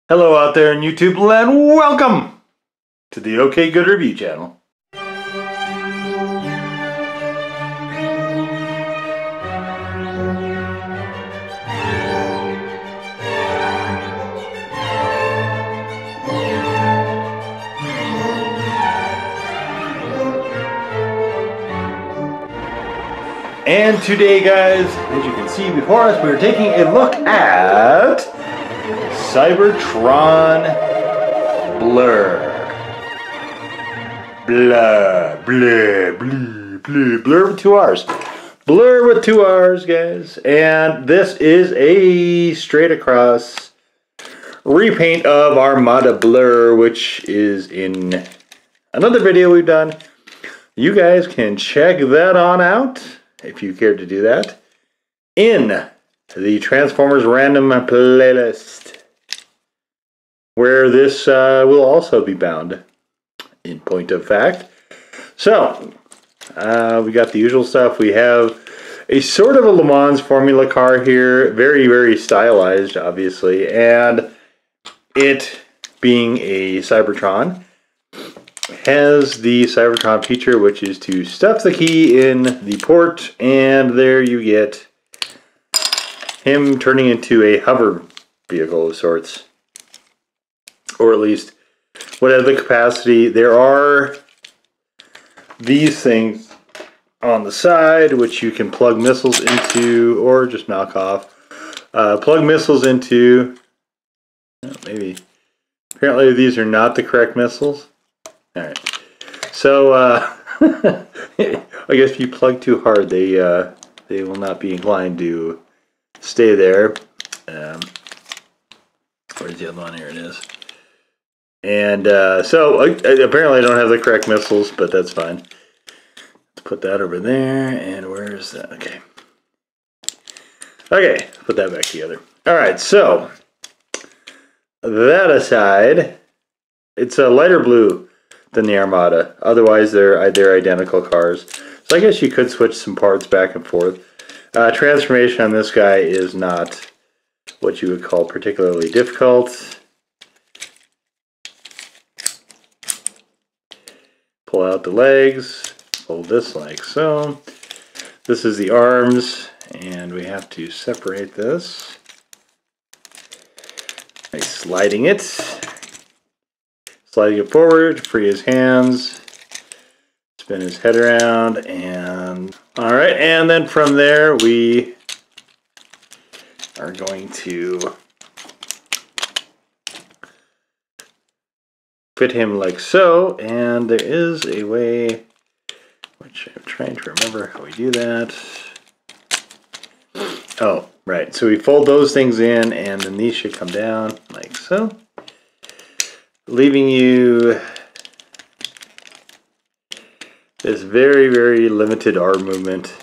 Hello out there in YouTube land, welcome to the OK Good Review channel. And today, guys, as you can see before us, we're taking a look at Cybertron Blurr. Blurr with two R's. Blurr with two R's, guys. And this is a straight across repaint of Armada Blurr, which is in another video we've done. You guys can check that on out if you care to do that in the Transformers Random playlist, where this will also be bound, in point of fact. So, we got the usual stuff. We have a sort of a Le Mans formula car here, very, very stylized, obviously, and it being a Cybertron, has the Cybertron feature, which is to stuff the key in the port, and there you get him turning into a hover vehicle of sorts. Or at least whatever the capacity. There are these things on the side which you can plug missiles into, or just knock off. Plug missiles into. Maybe. Apparently these are not the correct missiles. Alright. So I guess if you plug too hard, they will not be inclined to stay there. Where's the other one? Here it is. And so apparently I don't have the correct missiles, but that's fine. Let's put that over there. And where is that? Okay. Okay, put that back together. All so that aside, it's a lighter blue than the Armada. Otherwise, they're identical cars. So I guess you could switch some parts back and forth. Transformation on this guy is not what you would call particularly difficult. Pull out the legs, hold this like so. This is the arms, and we have to separate this by sliding it. Sliding it forward, free his hands, spin his head around, and alright, and then from there we are going to fit him like so, and there is a way, which I'm trying to remember how we do that. Oh, right, so we fold those things in, and then these should come down like so, leaving you this very, very limited arm movement.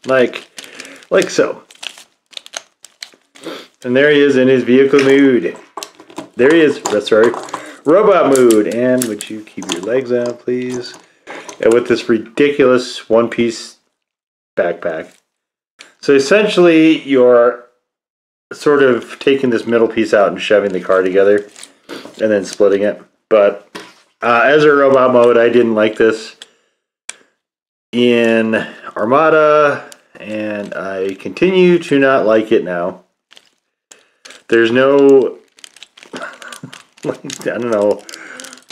Like so. And there he is in his vehicle mood. There he is, sorry, robot mood. And would you keep your legs out, please? And with this ridiculous one-piece backpack. So essentially, you're sort of taking this middle piece out and shoving the car together and then splitting it. But as a robot mode, I didn't like this in Armada, and I continue to not like it now. There's no I don't know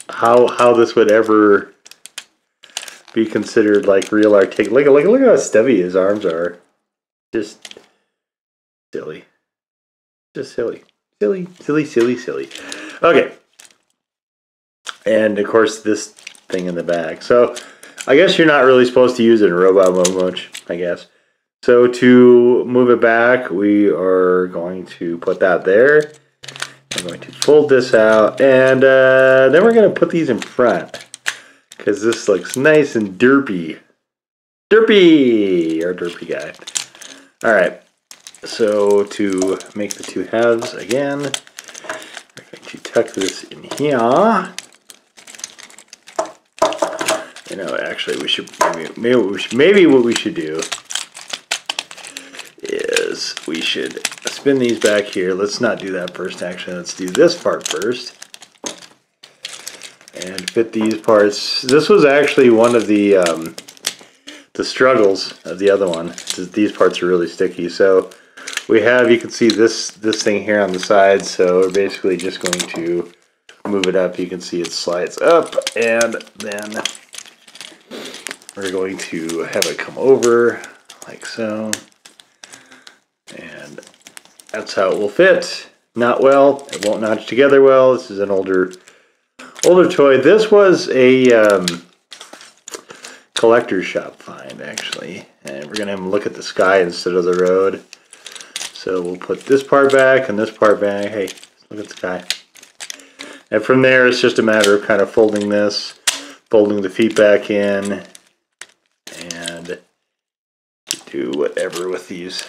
how this would ever be considered like real articulate. Look how stubby his arms are. Just silly. Just silly. Silly. Okay. And of course this thing in the back. So I guess you're not really supposed to use it in robot mode much, I guess. So to move it back, we are going to put that there. I'm going to fold this out, and then we're going to put these in front, because this looks nice and derpy. Derpy! Our derpy guy. Alright, so to make the two halves again, we're going to tuck this in here. You know, actually, we should maybe what we should do is is we should spin these back here. Let's not do that first, actually. Let's do this part first. And fit these parts. This was actually one of the struggles of the other one. These parts are really sticky. So we have, you can see this thing here on the side. So we're basically just going to move it up. You can see it slides up, and then we're going to have it come over like so. And that's how it will fit. Not well. It won't notch together well. This is an older toy. This was a collector's shop find, actually. And we're going to have a look at the sky instead of the road. So we'll put this part back and this part back. Hey, look at the sky. And from there, it's just a matter of kind of folding this, folding the feet back in, and do whatever with these.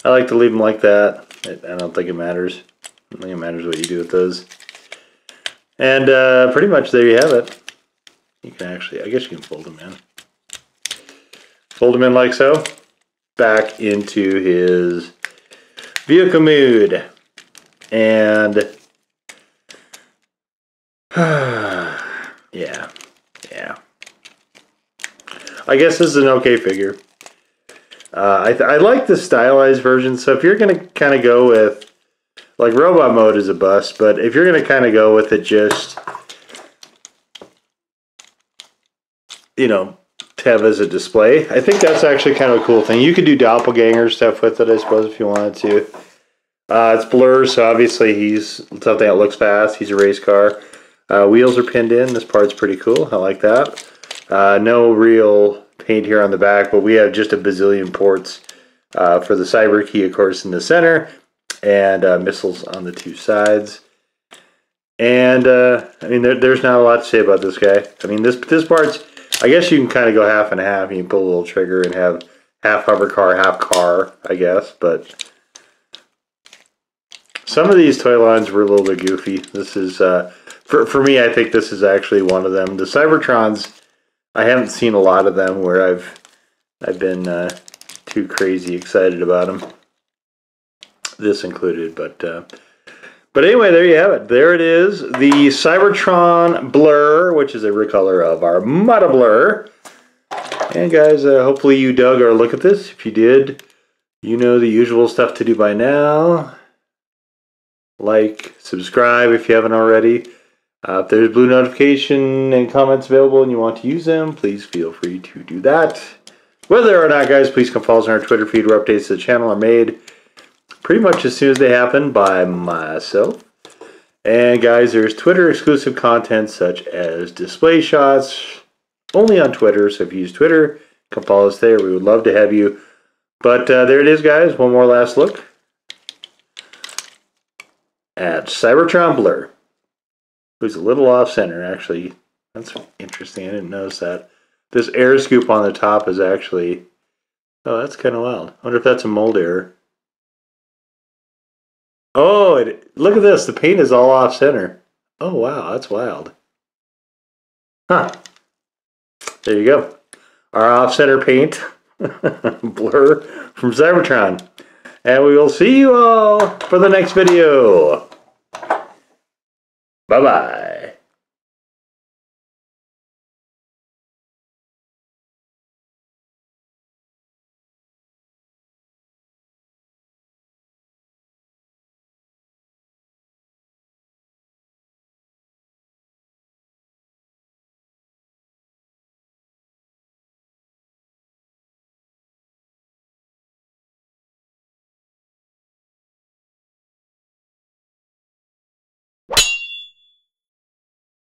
I like to leave them like that. I don't think it matters. I don't think it matters what you do with those. And pretty much there you have it. You can actually, I guess you can fold them in. Fold them in like so. Back into his vehicle mood. And yeah. I guess this is an okay figure. I like the stylized version, so if you're going to kind of go with, like, robot mode is a bust, but if you're going to kind of go with it just, you know, to have as a display, I think that's actually kind of a cool thing. You could do doppelganger stuff with it, I suppose, if you wanted to. It's Blurr, so obviously he's something that looks fast. He's a race car. Wheels are pinned in. This part's pretty cool. I like that. No real paint here on the back, but we have just a bazillion ports for the cyber key, of course, in the center, and missiles on the two sides. And I mean, there's not a lot to say about this guy. I mean, this part's, I guess you can kind of go half and half. You can pull a little trigger and have half hover car, half car, I guess. But some of these toy lines were a little bit goofy. This is for me, I think this is actually one of them. The Cybertrons, I haven't seen a lot of them where I've been too crazy excited about them. This included, but anyway, there you have it. There it is, the Cybertron Blurr, which is a recolor of our Mata Blurr. And guys, hopefully you dug our look at this. If you did, you know the usual stuff to do by now. Like, subscribe if you haven't already. If there's blue notification and comments available and you want to use them, please feel free to do that. Whether or not, guys, please come follow us on our Twitter feed where updates to the channel are made pretty much as soon as they happen by myself. And guys, there's Twitter exclusive content such as display shots only on Twitter. So if you use Twitter, come follow us there. We would love to have you. But there it is, guys. One more last look at Cybertron Blurr. Who's a little off center, actually. That's interesting. I didn't notice that. This air scoop on the top is actually, oh, that's kind of wild. I wonder if that's a mold error. Oh, look at this. The paint is all off center. Oh, wow. That's wild. Huh. There you go. Our off center paint. Blurr from Cybertron. And we will see you all for the next video. Bye-bye.